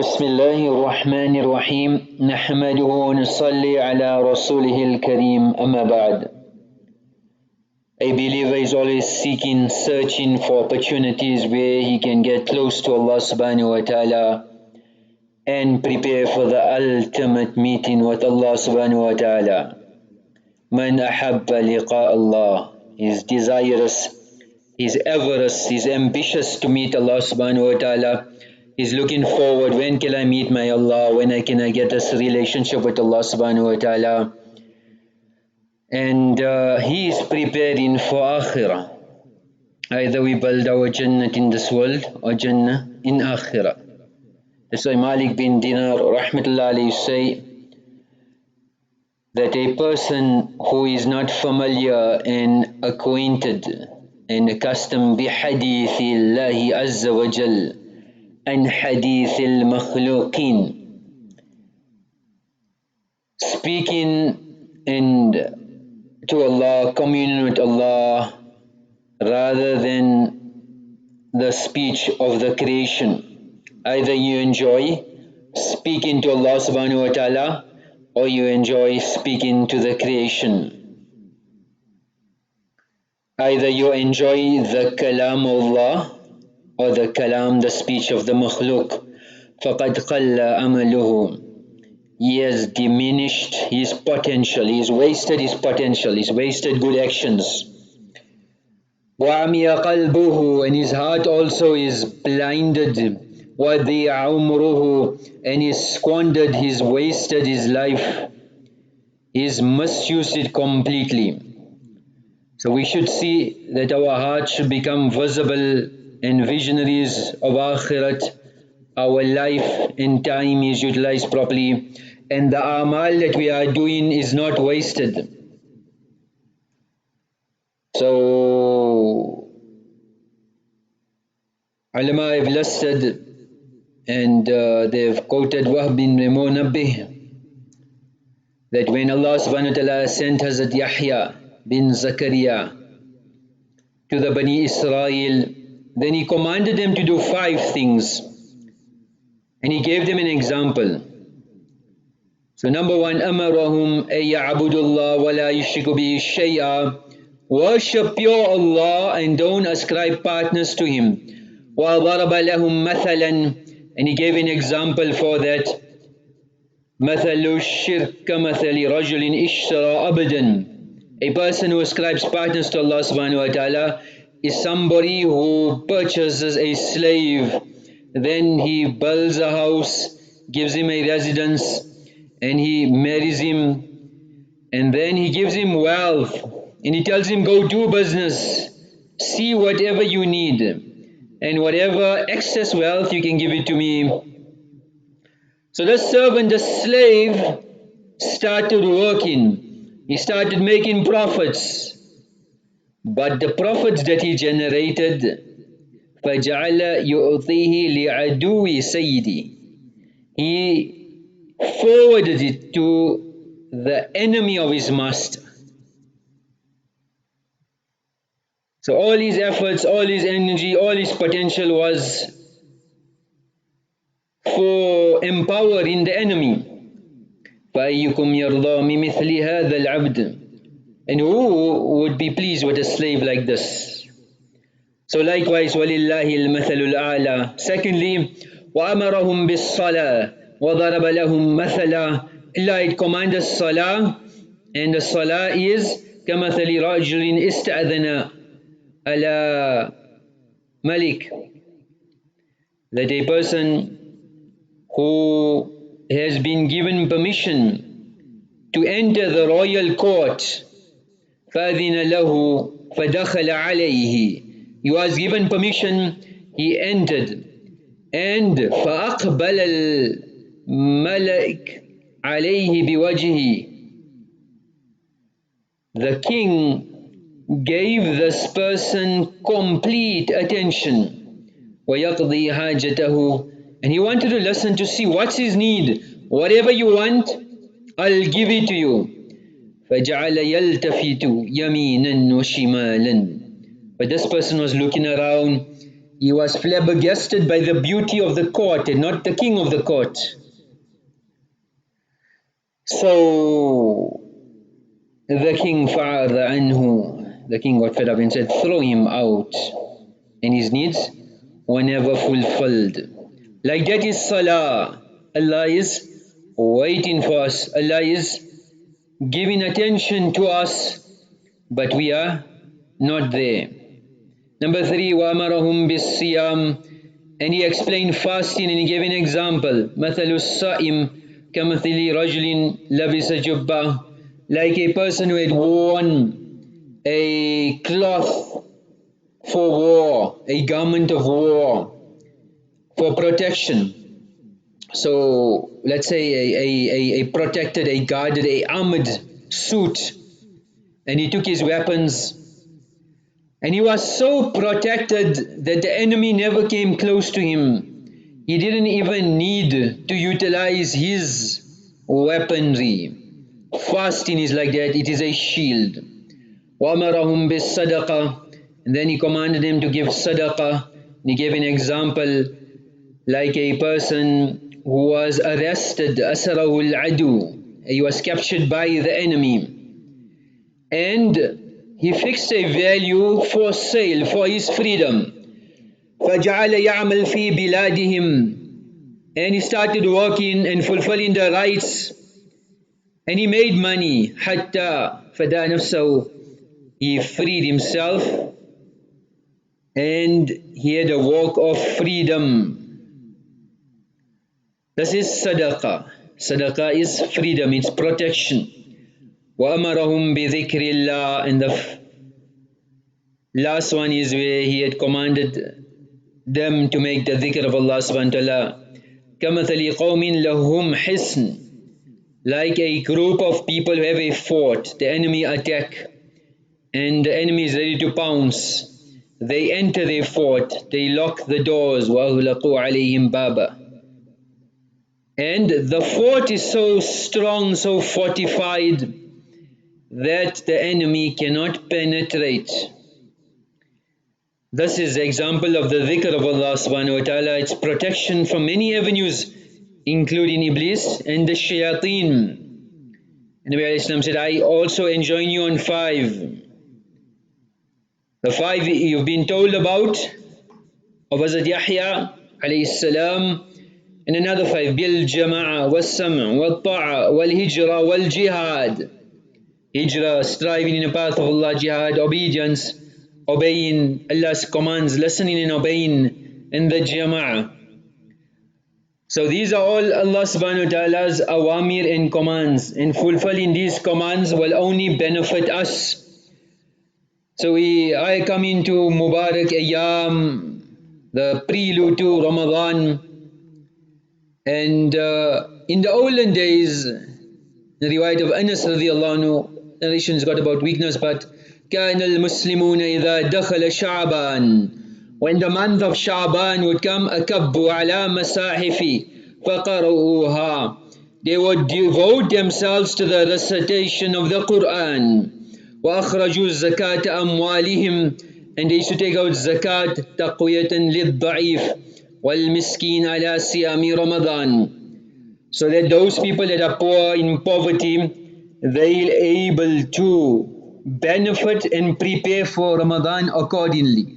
بسم الله الرحمن الرحيم نحمده ونصلي على رسوله الكريم أما بعد. A believer is always seeking, searching for opportunities where he can get close to Allah subhanahu wa ta'ala and prepare for the ultimate meeting with Allah subhanahu wa ta'ala. Man ahabba liqa Allah, is desirous, he's avaricious, he's ambitious to meet Allah subhanahu wa ta'ala. He's looking forward, when can I meet my Allah, when can I get this relationship with Allah subhanahu wa ta'ala. And he is preparing for akhirah. Either we build our Jannah in this world or Jannah in akhirah. That's why Malik bin Dinar rahmatullah alayhi say that a person who is not familiar and acquainted and accustomed bihadithi Allahi azza wa jal and hadith al-makhluqeen, speaking and to Allah, communion with Allah, rather than the speech of the creation. Either you enjoy speaking to Allah subhanahu wa ta'ala or you enjoy speaking to the creation. Either you enjoy the kalam of Allah or the kalam, the speech of the makhluk. فَقَدْ قَلَّ عَمَلُهُ, he has diminished his potential, he's wasted his potential, he's wasted good actions. وَعَمِيَ قَلْبُهُ, and his heart also is blinded. وَضِيعَ عُمْرُهُ, and he's squandered, he's wasted his life, he's misused it completely. So we should see that our heart should become visible and visionaries of akhirat. Our life and time is utilized properly, and the amal that we are doing is not wasted. So ulama have listed and they've quoted Wahb bin Munabbih that when Allah subhanahu wa ta'ala sent Hazrat Yahya bin Zakaria to the Bani Israel, then he commanded them to do 5 things. And he gave them an example. So number 1, أَمَرَهُمْ أَن يَعْبُدُوا اللَّهَ وَلَا يُشْرِكُوا بِهِ شَيْئًا, worship pure Allah and don't ascribe partners to Him. وَضَرَبَ لَهُمْ مَثَلًا, and he gave an example for that. مَثَلُ الشِّرْكَ مَثَلِ رَجُلٍ اشْتَرَى عَبْدًا, a person who ascribes partners to Allah subhanahu wa ta'ala is somebody who purchases a slave, then he builds a house, gives him a residence, and he marries him, and then he gives him wealth, and he tells him, go do business, see whatever you need, and whatever excess wealth you can give it to me. So the servant, the slave, started working, he started making profits, but the profits that he generated, فَجَعَلَ يُعْطِيهِ لِعَدُوِّ سَيِّدِي, he forwarded it to the enemy of his master. So all his efforts, all his energy, all his potential was for empowering the enemy. فَأَيُّكُمْ يَرْضَى مِمِثْلِ هَذَا الْعَبْدِ, and who would be pleased with a slave like this? So likewise, وَلِلَّهِ الْمَثَلُ الْأَعْلَى. Secondly, وَأَمَرَهُمْ بِالصَّلَاةِ وَضَرَبَ لَهُمْ مَثَلًا, Allah it commands us salah, and the salah is كَمَثَلِ رَجُلٍ إِسْتَأْذَنَ عَلَى Malik, that a person who has been given permission to enter the royal court, فَأَذِنَ لَهُ فَدَخَلَ عَلَيْهِ, he was given permission, he entered, and فَأَقْبَلَ الْمَلَكِ عَلَيْهِ بِوَجْهِهِ, the king gave this person complete attention, وَيَقْضِي حَاجَتَهُ, and he wanted to listen to see what's his need. Whatever you want, I'll give it to you. فَجَعَلَ يَلْتَفِتُ يَمِينًا وَشِمَالًا, but this person was looking around he was flabbergasted by the beauty of the court and not the king of the court. So the king فَعَرَ عَنْهُ, the king got fed up and said, throw him out, and his needs were never fulfilled. Like that is salah. Allah is waiting for us. Allah is giving attention to us, but we are not there. Number 3, وَأَمَرَهُمْ بِالصِّيَامِ, and he explained fasting and he gave an example. مَثَلُ الصَّائِمِ كَمَثِلِ رَجُلٍ لَبِسَ جُبَّةً, like a person who had worn a cloth for war, a garment of war, for protection. So let's say a protected, a guarded, a armored suit, and he took his weapons, and he was so protected that the enemy never came close to him. He didn't even need to utilize his weaponry. Fasting is like that, it is a shield. وَأَمَرَهُمْ بِالصَّدَقَةِ, and then he commanded them to give sadaqah. And he gave an example like a person who was arrested, أَسَرَهُ الْعَدُوُ, he was captured by the enemy, and he fixed a value for sale for his freedom. فَجَعَلَ يَعْمَلْ فِي بِلَادِهِمْ, and he started working and fulfilling the rights, and he made money. حَتَّى فَدَى نَفْسَهُ, he freed himself, and he had a walk of freedom. This is sadaqah. Sadaqah is freedom, it's protection. وَأَمَرَهُمْ بِذِكْرِ اللَّهِ, and the last one is where he had commanded them to make the dhikr of Allah subhanahu wa ta'ala. كَمَثَلِ قَوْمٍ لَهُمْ حِسْنٍ, like a group of people who have a fort, the enemy attack, and the enemy is ready to pounce. They enter their fort, they lock the doors, وَأَغْلَقُوا عَلَيْهِمْ بَابًا, and the fort is so strong, so fortified, that the enemy cannot penetrate. This is the example of the dhikr of Allah subhanahu wa ta'ala. It's protection from many avenues, including Iblis and the shayateen. And Nabi alayhi salam said, I also enjoin you on 5. The 5 you've been told about of Hazrat Yahya alayhi salam, and another 5, bil-jama'a, wal-sam' wal-ta'a, wal-hijra, wal-jihad. Hijrah, striving in the path of Allah, jihad, obedience, obeying Allah's commands, listening and obeying, in the jama'ah. So these are all Allah subhanahu wa ta'ala's awamir and commands, and fulfilling these commands will only benefit us. So I come into Mubarak Ayyam, the prelude to Ramadhaan, and in the olden days, the riwayat of Anas radiallahu anhu, narrations got about weakness, but كَانَ الْمُسْلِمُونَ إِذَا دَخَلَ شَعْبَان, when the month of Sha'baan would come, أَكَبُّوا عَلَى مَسَاحِفِ فَقَرَؤُوهَا, they would devote themselves to the recitation of the Qur'an. وَأَخْرَجُوا الزَّكَاةَ أَمْوَالِهِمْ, and they used to take out zakat, تَقْوِيَةً لِلضَّعِيفِ وَالْمِسْكِينَ عَلَى صِيَامِ رَمَضَانِ, so that those people that are poor, in poverty, they're able to benefit and prepare for Ramadan accordingly.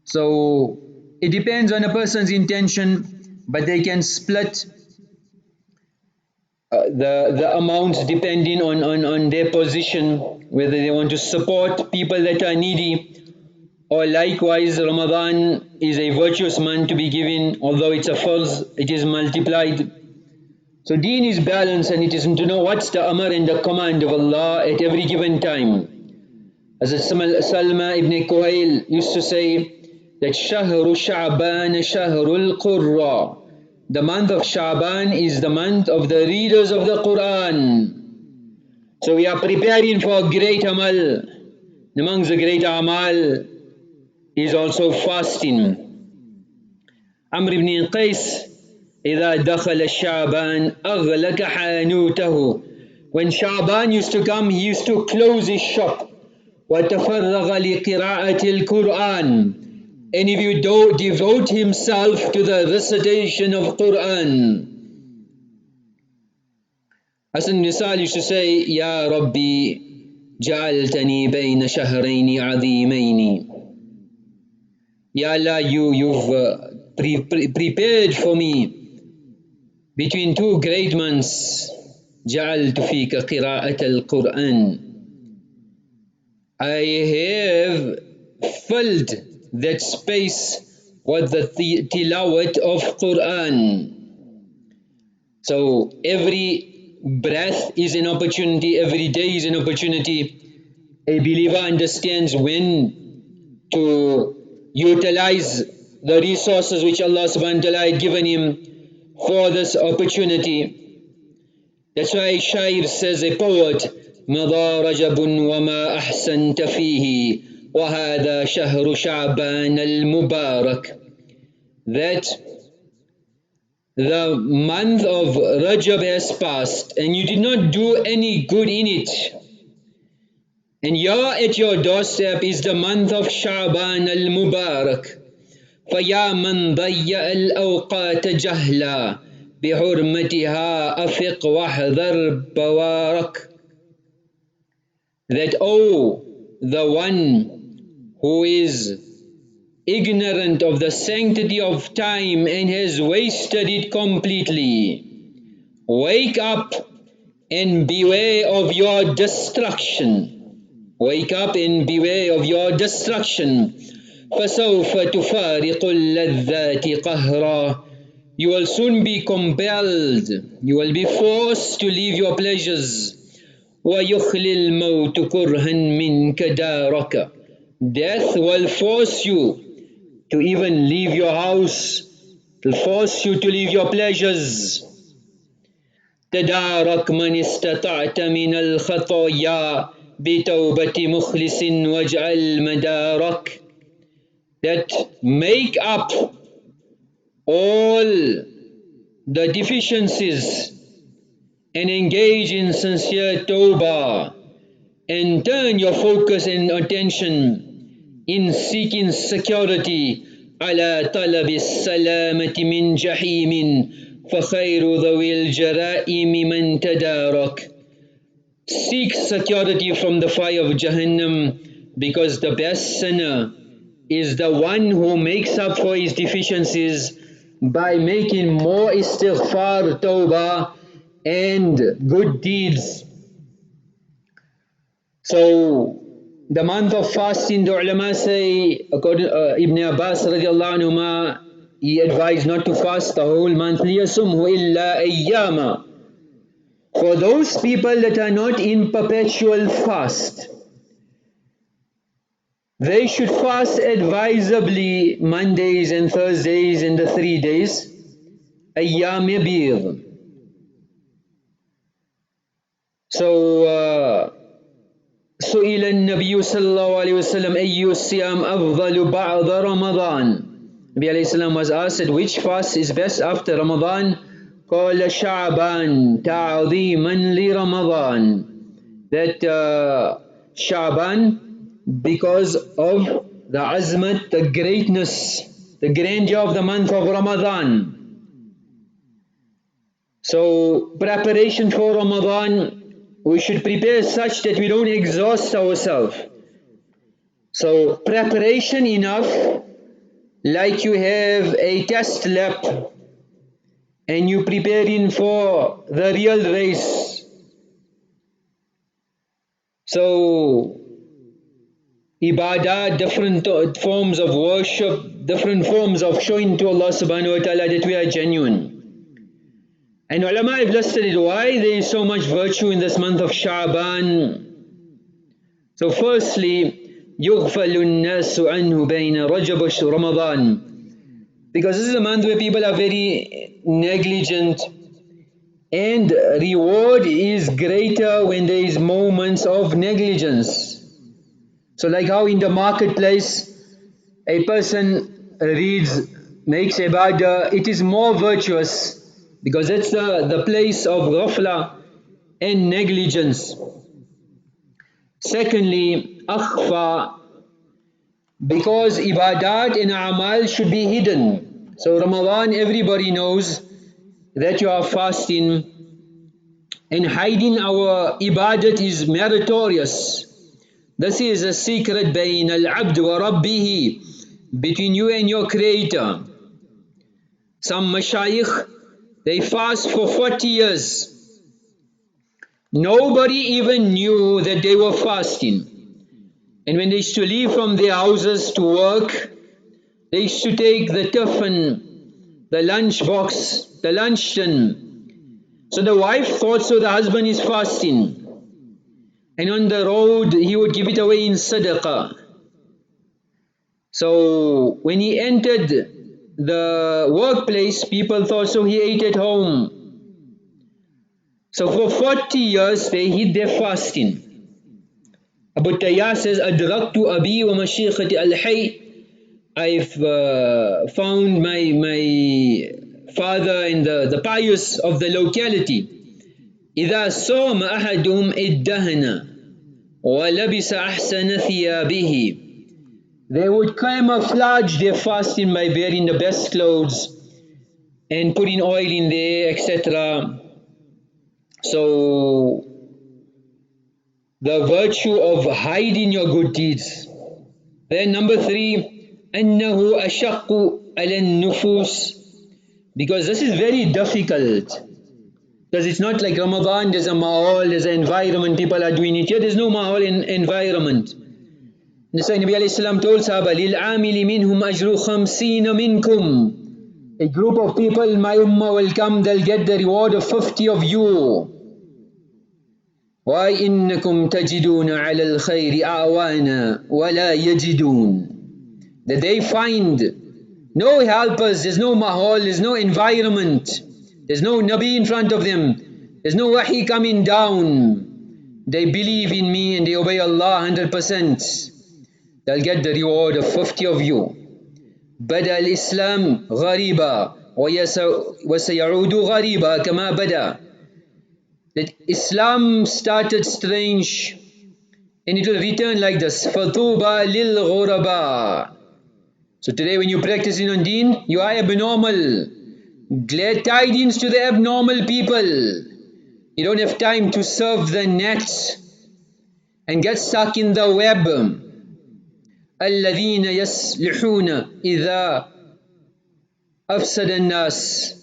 So it depends on a person's intention, but they can split the amounts depending on their position, whether they want to support people that are needy, or likewise Ramadan is a virtuous month to be given, although it's a farz, it is multiplied. So deen is balanced, and it is to know what's the amr and the command of Allah at every given time. As Salma ibn Kuhail used to say that Shahru Sha'baan Shahrul Qurra, the month of Sha'baan is the month of the readers of the Quran. So we are preparing for a great amal. Amongst the great amal is also fasting. Amr ibn Qais, إِذَا دَخَلَ الشَّعْبَانِ أَغْلَقَ حَانُوتَهُ, when Sha'baan used to come, he used to close his shop. وَتَفَرَّغَ لِقِرَاءَةِ الْقُرْآنِ, and if you don't devote himself to the recitation of Quran. Hasan Nisal used to say, Ya Rabbi, ja'altani bayna shahrayni azimayni. Ya Allah, you've prepared for me between two great months. جعلت فيك قراءة القرآن. I have filled that space with the tilawat of Quran. So every breath is an opportunity, every day is an opportunity. A believer understands when to utilize the resources which Allah subhanahu wa ta'ala had given him for this opportunity. That's why a shair says, a poet, مضى رجب وما أحسنت فيه وهذا شهر شعبان المبارك, that the month of Rajab has passed and you did not do any good in it, and here at your doorstep is the month of Sha'baan al-Mubarak. فَيَا مَنْ ضَيَّأَ الْأَوْقَاتَ جَهْلًا بِحُرْمَتِهَا أَفِقْ وَاحْذَرْ بَوَارَكَ. That, oh, the one who is ignorant of the sanctity of time and has wasted it completely, wake up and beware of your destruction. Wake up and beware of your destruction. فَسَوْفَ تُفَارِقُ اللَّذَّاتِ قَهْرًا. You will soon be compelled, you will be forced to leave your pleasures. وَيُخْلِي الْمَوْتُ كُرْهًا مِنْكَ دَارَكَ. Death will force you to even leave your house, to force you to leave your pleasures. تَدَارَكْ مَنِ اسْتَطَعْتَ مِنَ الْخَطَايَا بِتَوْبَةِ مُخْلِصٍ وَاجْعَلْ مَدَارَكَ. That make up all the deficiencies and engage in sincere tawbah and turn your focus and attention in seeking security. على طلب السلامة من جحيم فخير ذوي الجرائم من تدارك. Seek security from the fire of Jahannam, because the best sinner is the one who makes up for his deficiencies by making more istighfar, tawbah and good deeds. So the month of fasting, the ulama say, according Ibn Abbas radiallahu anhuma, he advised not to fast the whole month. لِيَسُمْهُ إِلَّا أَيَّامًا. For those people that are not in perpetual fast, they should fast advisably Mondays and Thursdays and the 3 days. أيام بيض. So سئل النبي صلى الله عليه وسلم أي الصيام أفضل بعد رمضان. Nabi alayhi salam was asked, which fast is best after Ramadan? قال شعبان تعظيما لرمضان. That Sha'baan, because of the azmat, the greatness, the grandeur of the month of Ramadan. So preparation for Ramadan, we should prepare such that we don't exhaust ourselves. So preparation enough, like you have a test lap and you preparing for the real race. So ibadah, different forms of worship, different forms of showing to Allah subhanahu wa ta'ala that we are genuine. And ulama have listed it, why there is so much virtue in this month of Sha'baan. So firstly, يُغْفَلُ النَّاسُ عَنْهُ بَيْنَ رَجَبَ وَرَمَضَانِ. Because this is a month where people are very negligent, and reward is greater when there is moments of negligence. So like how in the marketplace, a person reads, makes ibadah, it is more virtuous, because it's the place of ghafla and negligence. Secondly, akhfa because ibadat and amal should be hidden. So Ramadan, everybody knows that you are fasting, and hiding our ibadat is meritorious. This is a secret bayn al-abd wa rabbihi, between you and your creator. Some mashayikh, they fast for 40 years. Nobody even knew that they were fasting. And when they used to leave from their houses to work, they used to take the tiffin, the lunch box, the luncheon. So the wife thought so the husband is fasting. And on the road, he would give it away in sadaqah. So when he entered the workplace, people thought so he ate at home. So for 40 years, they hid their fasting. Abu Tayyah says, Adraktu abi wa mashikhati al-hay. I've found my father and the pious of the locality. إذا صام أحدهم ادهن ولبس أحسن ثيابه. They would camouflage their fasting by wearing the best clothes and putting oil in there, etc. So the virtue of hiding your good deeds. Then number 3, أنه أشق على النفوس, because this is very difficult. Because it's not like Ramadan, there's a mahal, there's an environment, people are doing it. Here there's no mahal in environment. And so Nabi alayhi salam told Sahaba, لِلْعَامِلِ مِنْهُمْ أَجْرُ خَمْسِينَ مِنْكُمْ. A group of people, my ummah will come, they'll get the reward of 50 of you. وَإِنَّكُمْ تَجِدُونَ عَلَى الْخَيْرِ أَعْوَانًا وَلَا يَجِدُونَ. That they find no helpers, there's no mahal, there's no environment, there's no Nabi in front of them, there's no wahi coming down. They believe in me and they obey Allah 100%. They'll get the reward of 50 of you. بَدَى الْإِسْلَامِ غَرِيبًا وَسَيَعُودُ غَرِيبًا كَمَا بَدَى. That Islam started strange and it will return like this. فَطُوبَى لِلْغُرَبَى. So today when you practicing on deen, you are abnormal. Glad tidings to the abnormal people. You don't have time to serve the net and get stuck in the web. الَّذِينَ يَصْلِحُونَ إِذَا أَفْسَدَ النَّاسِ.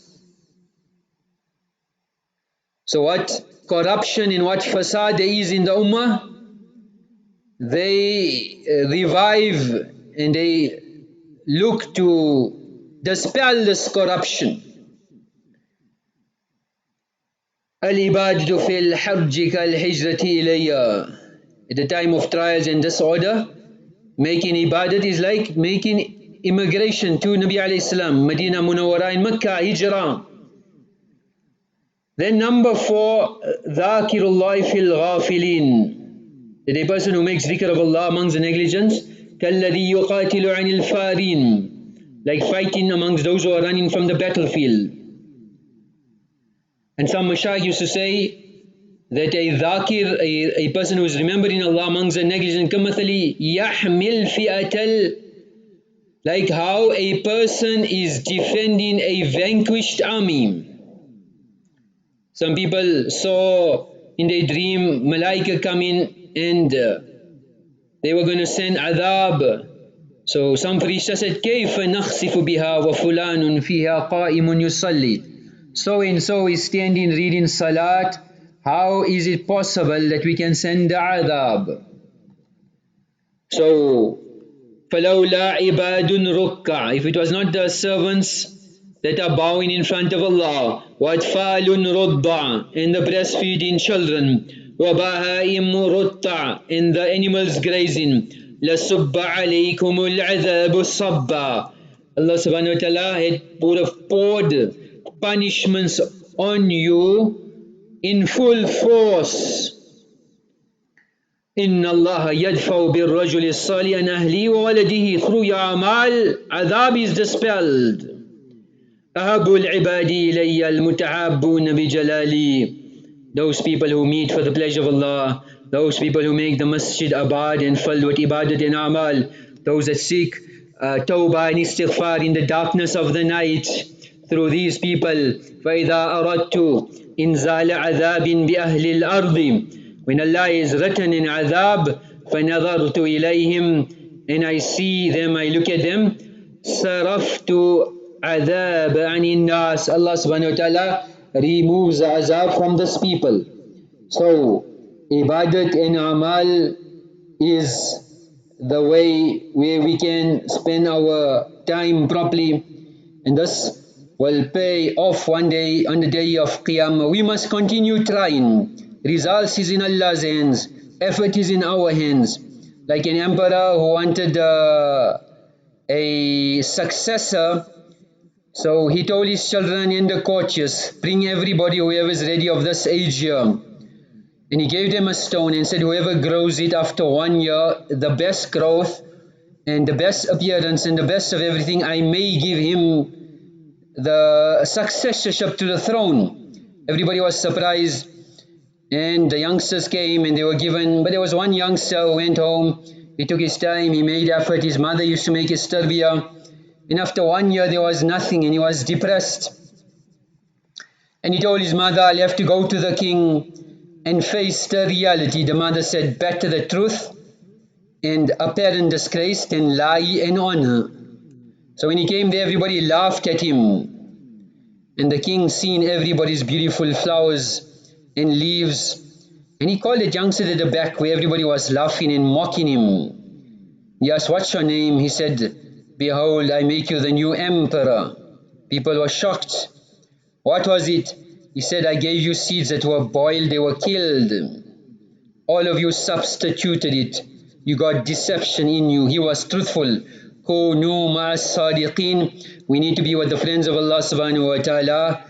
So what corruption and what fasad there is in the ummah, they revive and they look to dispel this corruption. الْإِبَادَةُ فِي الْحَرْجِ كَالْحِجْرَةِ إِلَيَّ. At the time of trials and disorder, making ibadat is like making immigration to Nabi alayhi salam, Medina Munawwara in Mecca, Hijrah. Then number 4, ذَاكِرُ اللَّهِ فِي الْغَافِلِينَ. That a person who makes dhikr of Allah amongst the negligence, كَالَّذِي يُقَاتِلُ عَنِ الْفَارِينَ. Like fighting amongst those who are running from the battlefield. And some mashayikh used to say that a dhakir, a person who is remembering Allah amongst the negligent, كَمَثَلِ يَحْمِلْ فِئَةَ. Like how a person is defending a vanquished army. Some people saw in their dream malaika coming and they were going to send adhab. So some farishta said, كَيْفَ نَخْسِفُ بِهَا وَفُلَانٌ فِيهَا قَائِمٌ يُصَلِّي. So and so is standing reading salat. How is it possible that we can send the adhab? So فَلَوْلَا عِبَادٌ رُكَّعَ. If it was not the servants that are bowing in front of Allah, وَأَطْفَالٌ رُضَّعَ, and the breastfeeding children, وَبَهَائِمُ رُتَّعَ, and the animals grazing, لَسُبَّ عَلَيْكُمُ الْعَذَابُ الصَّبَّةِ. Allah subhanahu wa ta'ala would have poured punishments on you in full force. إِنَّ اللَّهَ يَدْفَعُ بِالرَّجُلِ الصَّالِحِ عَنْ أَهْلِهِ وَوَلَدِهِ. Through your amal, adhab is dispelled. أَهَبُ الْعِبَادِ إِلَيَّ الْمُتَعَابُّونَ بِجَلَالِي. Those people who meet for the pleasure of Allah, those people who make the masjid abad and filled with ibadat and amal, those that seek tawbah and istighfar in the darkness of the night, through these people. فَإِذَا أَرَدْتُ إِنزَالَ عَذَابٍ بِأَهْلِ الْأَرْضِ, when Allah is written in azab, فَنَظَرْتُ إِلَيْهِمْ, and I see them, I look at them, صَرَفْتُ عَذَابَ عَنِ النَّاسِ, Allah subhanahu wa ta'ala removes the azab from this people. So, ibadat and amal is the way where we can spend our time properly, and this will pay off one day on the day of Qiyamah. We must continue trying. Results is in Allah's hands. Effort is in our hands. Like an emperor who wanted a successor, so he told his children and the courtiers, bring everybody, whoever is ready of this age here. And he gave them a stone and said, whoever grows it after 1 year, the best growth and the best appearance and the best of everything, I may give him the successorship to the throne. Everybody was surprised, and the youngsters came and they were given, but there was one youngster who went home. He took his time, he made effort. His mother used to make his tarbiyah, and after 1 year there was nothing and he was depressed. And he told his mother, I'll have to go to the king and face the reality. The mother said, better the truth and apparent disgrace than lie and honor. So when he came there, everybody laughed at him. And the king seen everybody's beautiful flowers and leaves. And he called the youngster at the back where everybody was laughing and mocking him. He asked, what's your name? He said, behold, I make you the new emperor. People were shocked. What was it? He said, I gave you seeds that were boiled, they were killed. All of you substituted it. You got deception in you. He was truthful. Kunu ma'as sadiqeen. We need to be with the friends of Allah subhanahu wa ta'ala,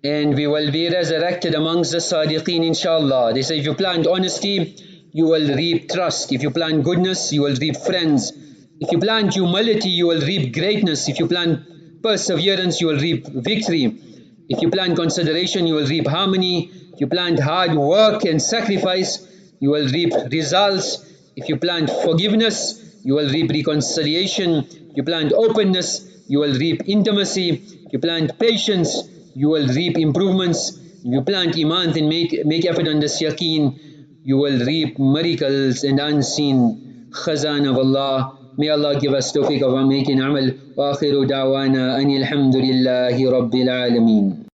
and we will be resurrected amongst the sadiqeen, inshallah. They say if you plant honesty, you will reap trust. If you plant goodness, you will reap friends. If you plant humility, you will reap greatness. If you plant perseverance, you will reap victory. If you plant consideration, you will reap harmony. If you plant hard work and sacrifice, you will reap results. If you plant forgiveness, you will reap reconciliation. If you plant openness, you will reap intimacy. If you plant patience, you will reap improvements. If you plant iman and make effort on this yaqeen, you will reap miracles and unseen khazan of Allah. May Allah give us tawfiq of making amal. Wa akhiru da'wana anil hamdulillahi rabbil alameen.